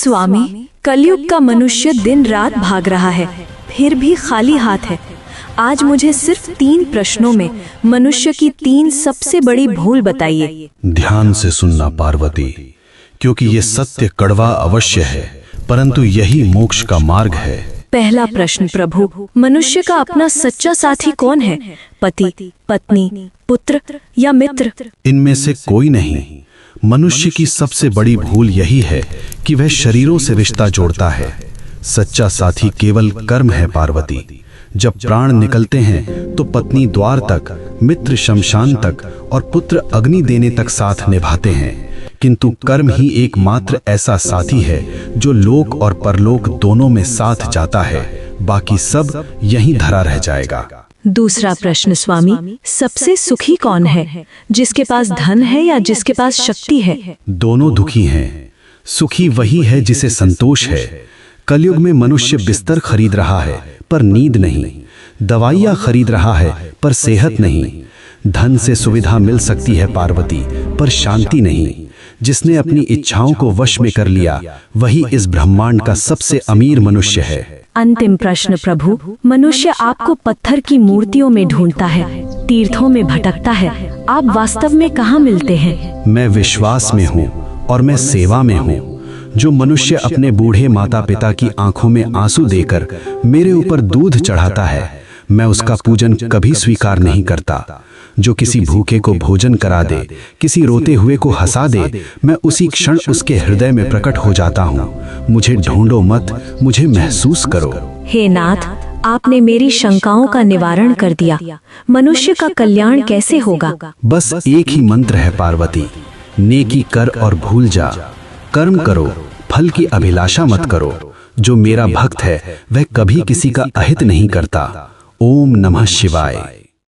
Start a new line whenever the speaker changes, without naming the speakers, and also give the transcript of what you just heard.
स्वामी, कलयुग का मनुष्य दिन रात भाग रहा है, फिर भी खाली हाथ है। आज मुझे सिर्फ 3 प्रश्नों में मनुष्य की 3 सबसे बड़ी भूल बताइए।
ध्यान से सुनना पार्वती, क्योंकि ये सत्य कड़वा अवश्य है, परंतु यही मोक्ष का मार्ग है।
पहला प्रश्न प्रभु, मनुष्य का अपना सच्चा साथी कौन है? पति, पत्नी, पुत्र या मित्र?
इनमें से कोई नहीं। मनुष्य की सबसे बड़ी भूल यही है कि वह शरीरों से रिश्ता जोड़ता है। सच्चा साथी केवल कर्म है पार्वती। जब प्राण निकलते हैं तो पत्नी द्वार तक, मित्र शमशान तक और पुत्र अग्नि देने तक साथ निभाते हैं, किंतु कर्म ही एकमात्र ऐसा साथी है जो लोक और परलोक दोनों में साथ जाता है। बाकी सब यहीं धरा रह जाएगा।
दूसरा प्रश्न स्वामी, सबसे सुखी कौन है? जिसके पास धन है या जिसके पास शक्ति है?
दोनों दुखी हैं। सुखी वही है जिसे संतोष है। कलयुग में मनुष्य बिस्तर खरीद रहा है पर नींद नहीं, दवाइयाँ खरीद रहा है पर सेहत नहीं। धन से सुविधा मिल सकती है पार्वती, पर शांति नहीं। जिसने अपनी इच्छाओं को वश में कर लिया वही इस ब्रह्मांड का सबसे अमीर मनुष्य है।
अंतिम प्रश्न प्रभु, मनुष्य आपको पत्थर की मूर्तियों में ढूंढता है, तीर्थों में भटकता है, आप वास्तव में कहाँ मिलते हैं?
मैं विश्वास में हूँ और मैं सेवा में हूँ। जो मनुष्य अपने बूढ़े माता पिता की आंखों में आंसू देकर मेरे ऊपर दूध चढ़ाता है, मैं उसका पूजन कभी स्वीकार नहीं करता। जो किसी भूखे को भोजन करा दे, किसी रोते हुए को हंसा दे, मैं उसी क्षण उसके हृदय में प्रकट हो जाता हूँ। मुझे ढूंढो मत, मुझे महसूस करो।
हे नाथ, आपने मेरी शंकाओं का निवारण कर दिया। मनुष्य का कल्याण कैसे होगा?
बस एक ही मंत्र है पार्वती, नेकी कर और भूल जा। कर्म करो, फल की अभिलाषा मत करो। जो मेरा भक्त है वह कभी किसी का अहित नहीं करता। ओम नमः शिवाय।